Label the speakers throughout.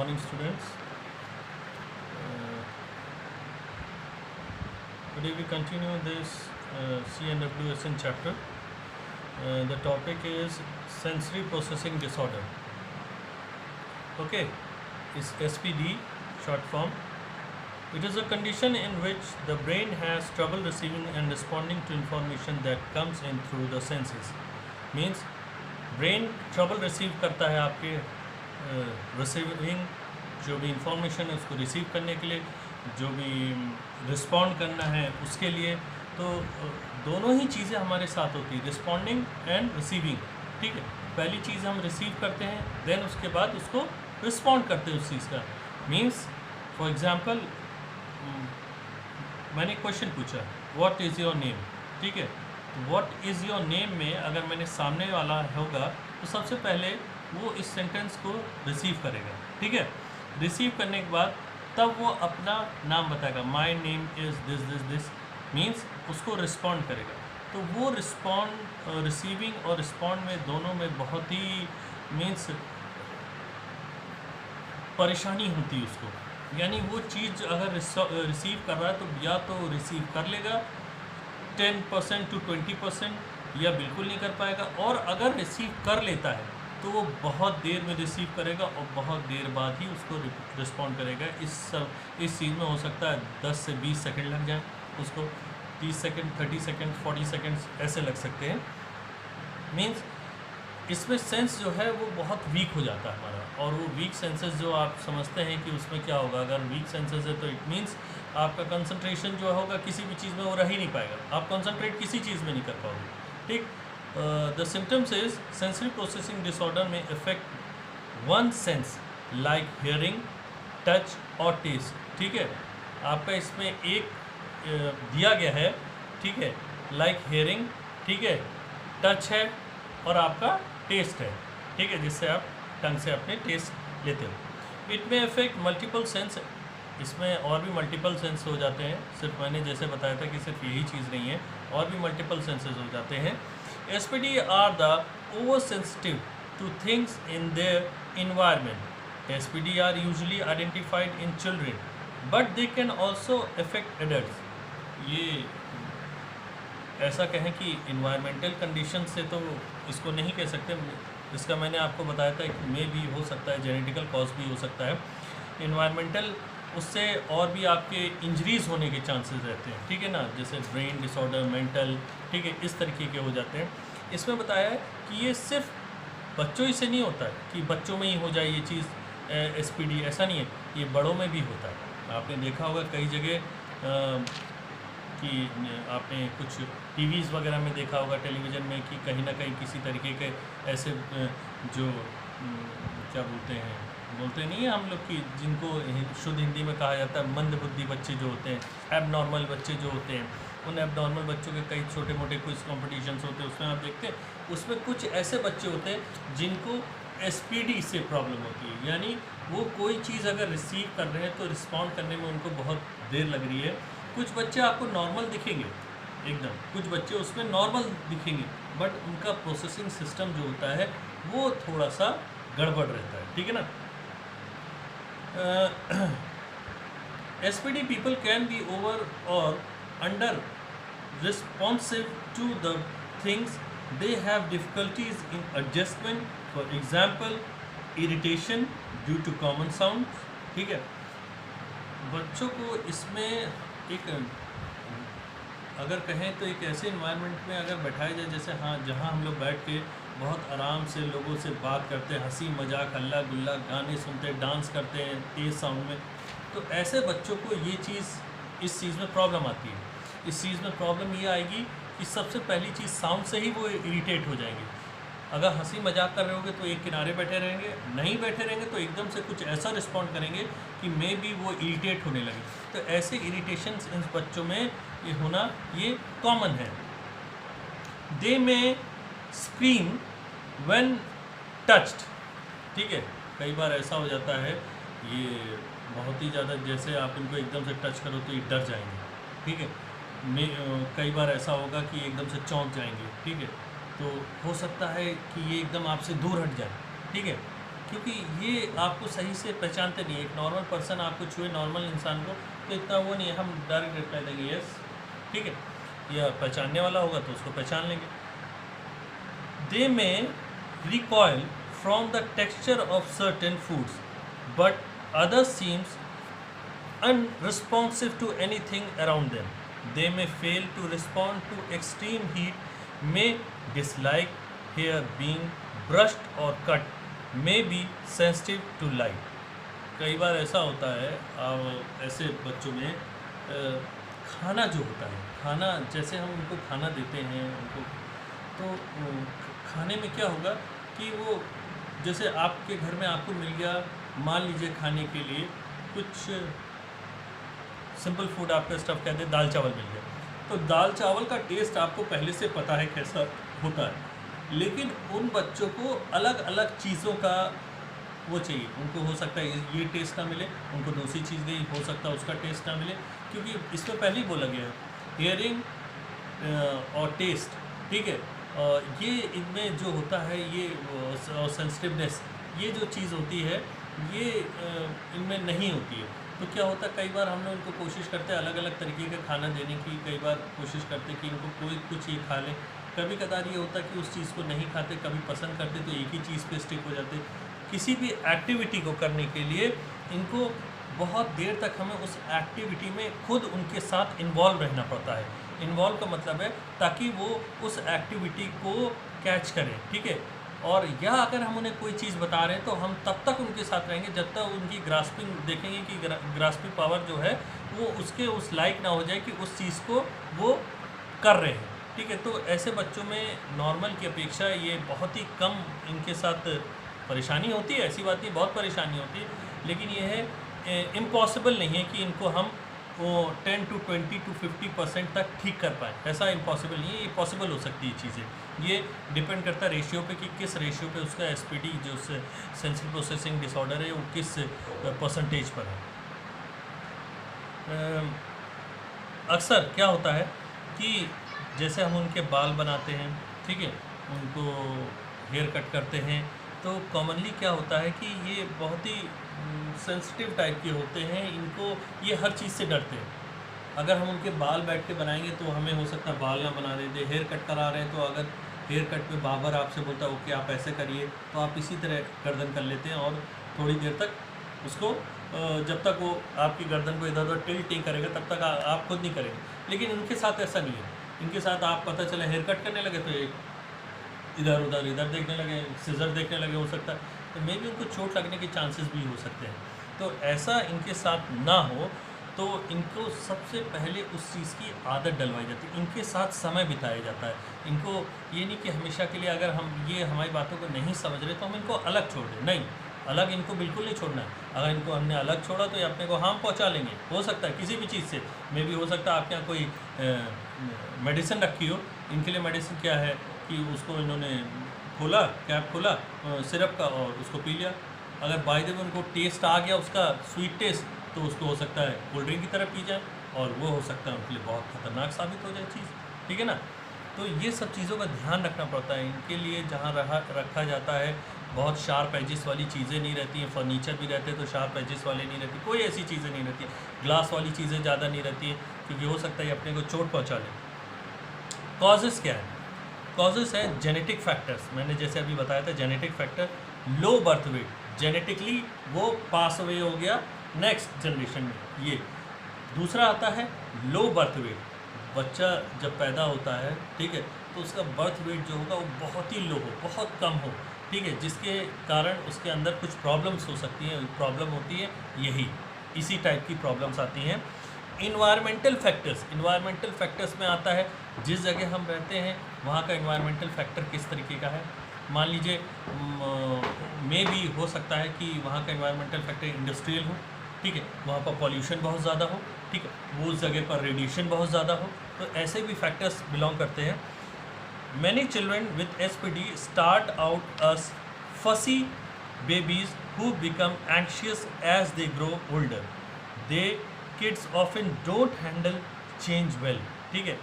Speaker 1: morning, students. Today we continue this CNWSN chapter. The topic is sensory processing disorder. Okay, is SPD short form. It is a condition in which the brain has trouble receiving and responding to information that comes in through the senses. Means brain trouble receive करता है आपके receiving जो भी information है उसको receive करने के लिए, जो भी रिस्पॉन्ड करना है उसके लिए। तो दोनों ही चीज़ें हमारे साथ होती है, रिस्पॉन्डिंग एंड रिसीविंग। ठीक है, पहली चीज़ हम रिसीव करते हैं, देन उसके बाद उसको रिस्पॉन्ड करते हैं उस चीज़ का। मीन्स फॉर एग्ज़ाम्पल मैंने क्वेश्चन पूछा, व्हाट इज़ योर नेम। ठीक है, व्हाट इज़ योर नेम में अगर मैंने सामने वाला होगा तो सबसे पहले वो इस सेंटेंस को रिसीव करेगा। ठीक है, रिसीव करने के बाद तब वो अपना नाम बताएगा, my name is this this this. Means उसको रिस्पॉन्ड करेगा। तो वो रिस्पॉन्ड, रिसीविंग और रिस्पॉन्ड में दोनों में बहुत ही मीन्स परेशानी होती है उसको। यानी वो चीज़ अगर रिसीव कर रहा है तो या तो रिसीव कर लेगा 10% to 20% या बिल्कुल नहीं कर पाएगा, और अगर रिसीव कर लेता है तो वो बहुत देर में रिसीव करेगा और बहुत देर बाद ही उसको रिस्पॉन्ड करेगा। इस चीज़ में हो सकता है 10 से 20 सेकंड लग जाए, उसको 30 सेकंड, 30 सेकंड, 40 सेकंड्स ऐसे लग सकते हैं। मीन्स इसमें सेंस जो है वो बहुत वीक हो जाता है हमारा, और वो वीक सेंसेस जो आप समझते हैं कि उसमें क्या होगा, अगर वीक सेंसेस है तो इट मीन्स आपका कंसंट्रेशन जो होगा किसी भी चीज़ में वो रह ही नहीं पाएगा, आप कंसंट्रेट किसी चीज़ में नहीं कर पाओगे। ठीक, the symptoms is sensory processing disorder में effect one sense like hearing, touch और टेस्ट। ठीक है, आपका इसमें एक दिया गया है, ठीक है, लाइक हियरिंग, ठीक है, टच है और आपका टेस्ट है। ठीक है, जिससे आप टंग से अपने टेस्ट लेते हो। इट में इफेक्ट मल्टीपल सेंस, इसमें और भी मल्टीपल सेंस हो जाते हैं। सिर्फ मैंने जैसे बताया था कि सिर्फ यही चीज़ नहीं है, और भी मल्टीपल सेंसेस हो जाते हैं। SPD are the over sensitive to things in their environment. SPD are usually identified in children but they can also affect adults. ये ऐसा कहें कि इन्वायरमेंटल कंडीशन से तो इसको नहीं कह सकते, इसका मैंने आपको बताया था कि मे भी हो सकता है, जेनेटिकल कॉज भी हो सकता है, इन्वायरमेंटल उससे और भी आपके इंजरीज़ होने के चांसेस रहते हैं। ठीक है ना, जैसे ब्रेन डिसऑर्डर, मेंटल, ठीक है, इस तरीके के हो जाते हैं। इसमें बताया है कि ये सिर्फ बच्चों ही से नहीं होता है कि बच्चों में ही हो जाए ये चीज़ SPD, ऐसा नहीं है, ये बड़ों में भी होता है। आपने देखा होगा कई जगह कि आपने कुछ टीवीज़ वगैरह में देखा होगा, टेलीविज़न में, कि कहीं ना कहीं किसी तरीके के ऐसे जो क्या बोलते नहीं है हम लोग की, जिनको शुद्ध हिंदी में कहा जाता है मंद बुद्धि बच्चे जो होते हैं, एबनॉर्मल बच्चे जो होते हैं, उन एबनॉर्मल बच्चों के कई छोटे मोटे कुछ कॉम्पिटिशन्स होते हैं, उसमें आप देखते हैं उसमें कुछ ऐसे बच्चे होते हैं जिनको SPD से प्रॉब्लम होती है। यानी वो कोई चीज़ अगर रिसीव कर रहे हैं तो रिस्पॉन्ड करने में उनको बहुत देर लग रही है। कुछ बच्चे आपको नॉर्मल दिखेंगे एकदम, कुछ बच्चे उसमें नॉर्मल दिखेंगे, बट उनका प्रोसेसिंग सिस्टम जो होता है वो थोड़ा सा गड़बड़ रहता है। ठीक है ना। SPD people can be over or under responsive to the things. They have difficulties in adjustment, for example irritation due to common sounds. ठीक है, बच्चों को इसमें एक अगर कहें तो एक ऐसे इन्वायरमेंट में अगर बैठाया जाए, जैसे हाँ जहाँ हम लोग बैठ के बहुत आराम से लोगों से बात करते हैं, हंसी मजाक, हल्ला गुल्ला, गाने सुनते हैं, डांस करते हैं तेज़ साउंड में, तो ऐसे बच्चों को ये चीज़, इस चीज़ में प्रॉब्लम आती है। इस चीज़ में प्रॉब्लम ये आएगी कि सबसे पहली चीज़ साउंड से ही वो इरिटेट हो जाएंगे। अगर हंसी मजाक कर रहे होंगे तो एक किनारे बैठे रहेंगे, नहीं बैठे रहेंगे तो एकदम से कुछ ऐसा रिस्पॉन्ड करेंगे कि मे बी वो इरिटेट होने लगे। तो ऐसे इरिटेशंस इन बच्चों में ये होना ये कॉमन है। दे में स्क्रीम व्हेन टच्ड। ठीक है, कई बार ऐसा हो जाता है, ये बहुत ही ज़्यादा, जैसे आप इनको एकदम से टच करो तो ये डर जाएंगे। ठीक है, कई बार ऐसा होगा कि एकदम से चौंक जाएंगे। ठीक है, तो हो सकता है कि ये एकदम आपसे दूर हट जाए। ठीक है, क्योंकि ये आपको सही से पहचानते नहीं है। एक नॉर्मल पर्सन आपको छुए, नॉर्मल इंसान को, तो इतना वो नहीं है, हम डायरेक्ट रिप्लाई देंगे यस, ठीक है, या पहचानने वाला होगा तो उसको पहचान लेंगे। दे में recoil from the texture of certain foods but others seems unresponsive to anything around them. They may fail to respond to extreme heat, may dislike hair being brushed or cut, may be sensitive to light. कई बार ऐसा होता है ऐसे बच्चों में खाना जो होता है, खाना जैसे हम उनको खाना देते हैं उनको, तो खाने में क्या होगा कि वो जैसे आपके घर में आपको मिल गया, मान लीजिए खाने के लिए कुछ सिंपल फूड, आपका स्टफ कहते हैं दाल चावल मिल गया, तो दाल चावल का टेस्ट आपको पहले से पता है कैसा होता है, लेकिन उन बच्चों को अलग अलग चीज़ों का वो चाहिए। उनको हो सकता है ये टेस्ट ना मिले, उनको दूसरी चीज़ गई, हो सकता है उसका टेस्ट ना मिले, क्योंकि इसमें पहले ही बोला गया है हियरिंग और टेस्ट, ठीक है, ये इनमें जो होता है ये सेंसिटिवनेस, ये जो चीज़ होती है ये इनमें नहीं होती है। तो क्या होता है, कई बार हम लोग उनको कोशिश करते हैं अलग अलग तरीके का खाना देने की, कई बार कोशिश करते हैं कि इनको कोई कुछ ये खा ले, कभी कदार ये होता है कि उस चीज़ को नहीं खाते, कभी पसंद करते तो एक ही चीज़ पे स्टिक हो जाते। किसी भी एक्टिविटी को करने के लिए इनको बहुत देर तक हमें उस एक्टिविटी में खुद उनके साथ इन्वॉल्व रहना पड़ता है। इन्वॉल्व का मतलब है ताकि वो उस एक्टिविटी को कैच करें, ठीक है, और या अगर हम उन्हें कोई चीज़ बता रहे हैं तो हम तब तक उनके साथ रहेंगे जब तक उनकी ग्रास्पिंग देखेंगे कि ग्रास्पिंग पावर जो है वो उसके उस लायक ना हो जाए कि उस चीज़ को वो कर रहे हैं, ठीक है। तो ऐसे बच्चों में नॉर्मल की अपेक्षा ये बहुत ही कम इनके साथ परेशानी होती है, ऐसी बात नहीं, बहुत परेशानी होती है, लेकिन ये है इम्पॉसिबल नहीं है कि इनको हम वो 10 to 20 to 50% तक ठीक कर पाए, ऐसा इम्पॉसिबल नहीं है, ये पॉसिबल हो सकती है चीज़ें। ये डिपेंड करता है रेशियो पे कि किस रेशियो पे उसका एसपीडी जो सेंसरी प्रोसेसिंग डिसऑर्डर है वो किस परसेंटेज पर है। अक्सर क्या होता है कि जैसे हम उनके बाल बनाते हैं, ठीक है, उनको हेयर कट करते हैं, तो कॉमनली क्या होता है कि ये बहुत ही सेंसिटिव टाइप के होते हैं, इनको ये हर चीज़ से डरते हैं। अगर हम उनके बाल बैठ के बनाएंगे तो हमें हो सकता है बाल ना बना देते, हेयर कट करा रहे हैं तो अगर हेयर कट में बाबर आपसे बोलता है ओके आप ऐसे करिए, तो आप इसी तरह गर्दन कर लेते हैं और थोड़ी देर तक उसको जब तक वो आपकी गर्दन को इधर उधर टिल्ट नहीं करेगा तब तक आप खुद नहीं करेंगे। लेकिन इनके साथ ऐसा नहीं है, इनके साथ आप पता चला हेयर कट करने लगे तो एक इधर उधर इधर देखने लगे, सीजर देखने लगे, हो सकता है तो मे भी उनको चोट लगने के चांसेस भी हो सकते हैं। तो ऐसा इनके साथ ना हो तो इनको सबसे पहले उस चीज़ की आदत डलवाई जाती है, इनके साथ समय बिताया जाता है। इनको ये नहीं कि हमेशा के लिए अगर हम ये हमारी बातों को नहीं समझ रहे तो हम इनको अलग छोड़ दें, नहीं, अलग इनको बिल्कुल नहीं छोड़ना है। अगर इनको हमने अलग छोड़ा तो ये अपने को हार्म पहुंचा लेंगे, हो सकता है किसी भी चीज़ से, मे भी हो सकता है आपके यहाँ कोई मेडिसिन रखी हो, इनके लिए मेडिसिन क्या है कि उसको इन्होंने खोला, कैप खोला सिरप का और उसको पी लिया, अगर बाय द वे उनको टेस्ट आ गया उसका स्वीट टेस्ट तो उसको हो सकता है कोल्ड ड्रिंक की तरह पी जाए और वो हो सकता है उनके लिए बहुत खतरनाक साबित हो जाए चीज़, ठीक है ना। तो ये सब चीज़ों का ध्यान रखना पड़ता है इनके लिए। जहाँ रखा जाता है बहुत शार्प एजेस वाली चीज़ें नहीं रहती हैं, फर्नीचर भी रहते हैं तो शार्प एजेस वाले नहीं रहती, कोई ऐसी चीज़ें नहीं रहती, ग्लास वाली चीज़ें ज़्यादा नहीं रहती हैं क्योंकि हो सकता है अपने को चोट पहुँचा ले। कॉजेज़ क्या है? कॉजेज़ है जेनेटिक फैक्टर्स, मैंने जैसे अभी बताया था genetic factor, low birth weight, genetically वो पास अवे हो गया नेक्स्ट जनरेशन में। ये दूसरा आता है लो बर्थ वेट, बच्चा जब पैदा होता है, ठीक है, तो उसका बर्थ वेट जो होगा वो बहुत ही लो हो, बहुत कम हो, ठीक है, जिसके कारण उसके अंदर कुछ प्रॉब्लम्स हो सकती हैं। प्रॉब्लम होती है यही, इसी टाइप की प्रॉब्लम्स आती हैं। इन्वायरमेंटल फैक्टर्स में आता है जिस जगह हम रहते हैं वहाँ का इन्वायरमेंटल फैक्टर किस तरीके का है। मान लीजिए मे भी हो सकता है कि वहाँ का इन्वायरमेंटल फैक्टर इंडस्ट्रियल हो, ठीक है, वहाँ पर पॉल्यूशन बहुत ज़्यादा हो, ठीक है, वो उस जगह पर रेडिएशन बहुत ज़्यादा हो, तो ऐसे भी फैक्टर्स बिलोंग करते हैं। Many children with SPD start out as fussy babies who become anxious as they grow older. Kids often don't handle change well, ठीक है,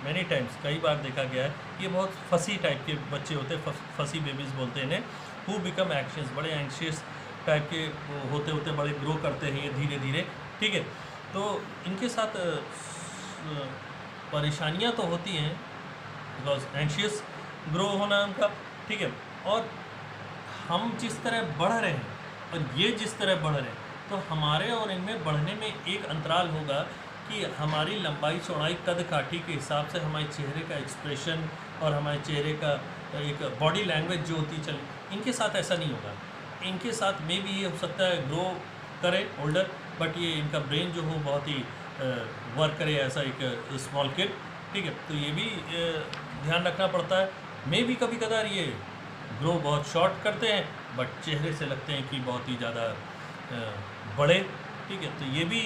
Speaker 1: मैनी टाइम्स कई बार देखा गया है ये बहुत फसी टाइप के बच्चे होते हैं, फसी बेबीज़ बोलते हैं इन्हें, हु बिकम एंशियस, बड़े एंशियस टाइप के होते होते बड़े ग्रो करते हैं ये धीरे धीरे, ठीक है। तो इनके साथ परेशानियां तो होती हैं, बिकॉज एंशियस ग्रो होना उनका, ठीक है। और हम जिस तरह बढ़ रहे हैं और ये जिस तरह बढ़ रहे हैं, तो हमारे और इनमें बढ़ने में एक अंतराल होगा कि हमारी लंबाई चौड़ाई कद काठी के हिसाब से हमारे चेहरे का एक्सप्रेशन और हमारे चेहरे का एक बॉडी लैंग्वेज जो होती चले, इनके साथ ऐसा नहीं होगा। इनके साथ में भी ये हो सकता है ग्रो करे ओल्डर, बट ये इनका ब्रेन जो हो बहुत ही वर्क करे ऐसा एक स्मॉल किड, ठीक है। तो ये भी ध्यान रखना पड़ता है। मे भी कभी कदार ये ग्रो बहुत शॉर्ट करते हैं, बट चेहरे से लगते हैं कि बहुत ही ज़्यादा बड़े, ठीक है। तो ये भी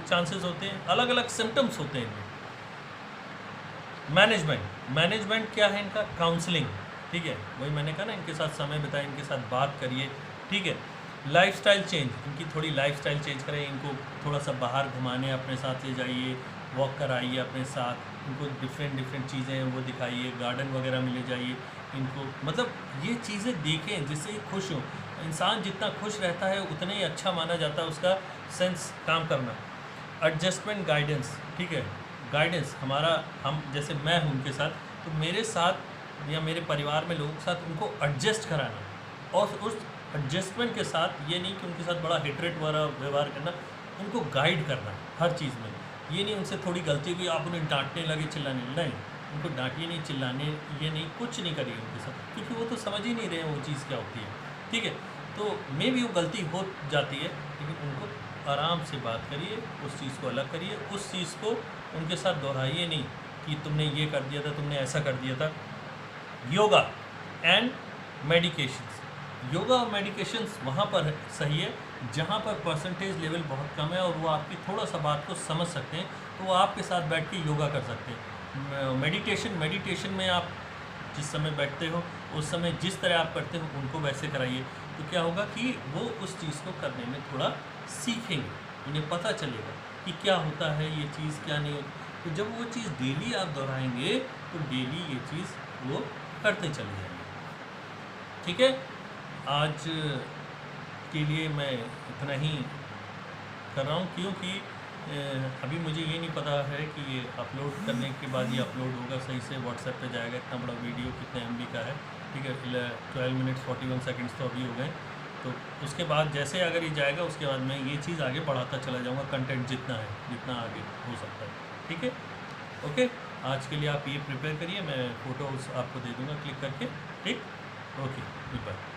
Speaker 1: चांसेस होते हैं, अलग अलग सिम्टम्स होते हैं इनमें। मैनेजमेंट क्या है इनका? काउंसलिंग, ठीक है। वही मैंने कहा ना, इनके साथ समय बिताएं, इनके साथ बात करिए, ठीक है। लाइफस्टाइल चेंज, इनकी थोड़ी लाइफस्टाइल चेंज करें, इनको थोड़ा सा बाहर घुमाने अपने साथ ले जाइए, वॉक कराइए अपने साथ, इनको डिफरेंट चीज़ें वो दिखाइए, गार्डन वगैरह में ले जाइए इनको, मतलब ये चीज़ें देखें जिससे ये खुश हों। इंसान जितना खुश रहता है उतना ही अच्छा माना जाता है उसका सेंस काम करना। एडजस्टमेंट गाइडेंस, ठीक है। गाइडेंस हमारा, हम जैसे मैं हूँ उनके साथ, तो मेरे साथ या मेरे परिवार में लोगों के साथ उनको एडजस्ट कराना, और उस एडजस्टमेंट के साथ ये नहीं कि उनके साथ बड़ा हेटरेट वाला व्यवहार करना, उनको गाइड करना हर चीज़ में। ये नहीं उनसे थोड़ी गलती हुई आप उन्हें डांटने लगे, चिल्लाने, नहीं, उनको डांटिए नहीं, चिल्लाने ये नहीं, कुछ नहीं करिए उनके साथ, क्योंकि वो तो समझ ही नहीं रहे वो चीज़ क्या होती है, ठीक है। तो मे भी वो गलती हो जाती है, लेकिन उनको आराम से बात करिए, उस चीज़ को अलग करिए, उस चीज़ को उनके साथ दोहराइए नहीं कि तुमने ये कर दिया था, तुमने ऐसा कर दिया था। योगा एंड मेडिकेशंस, योगा और मेडिकेशंस वहाँ पर सही है जहाँ पर परसेंटेज लेवल बहुत कम है और वो आपकी थोड़ा सा बात को समझ सकते हैं, तो वो आपके साथ बैठ के योगा कर सकते हैं। मेडिटेशन में आप जिस समय बैठते हो उस समय जिस तरह आप करते हो उनको वैसे कराइए, तो क्या होगा कि वो उस चीज़ को करने में थोड़ा सीखेंगे, उन्हें पता चलेगा कि क्या होता है ये चीज़, क्या नहीं होती। तो जब वो चीज़ डेली आप दोहराएंगे तो डेली ये चीज़ वो करते चले जाएंगे, ठीक है। आज के लिए मैं इतना ही कर रहा हूँ, क्योंकि अभी मुझे ये नहीं पता है कि ये अपलोड करने के बाद ये अपलोड होगा सही से, व्हाट्सएप पे जाएगा, इतना बड़ा वीडियो कितने MB का है, ठीक है। 12 मिनट्स 41 सेकंड्स तो अभी हो गए, तो उसके बाद जैसे अगर ये जाएगा उसके बाद मैं ये चीज़ आगे बढ़ाता चला जाऊँगा, कंटेंट जितना है जितना आगे हो सकता है, ठीक है। ओके, आज के लिए आप ये प्रिपेयर करिए, मैं फ़ोटोज़ आपको दे दूँगा क्लिक करके, ठीक। Okay, good bye.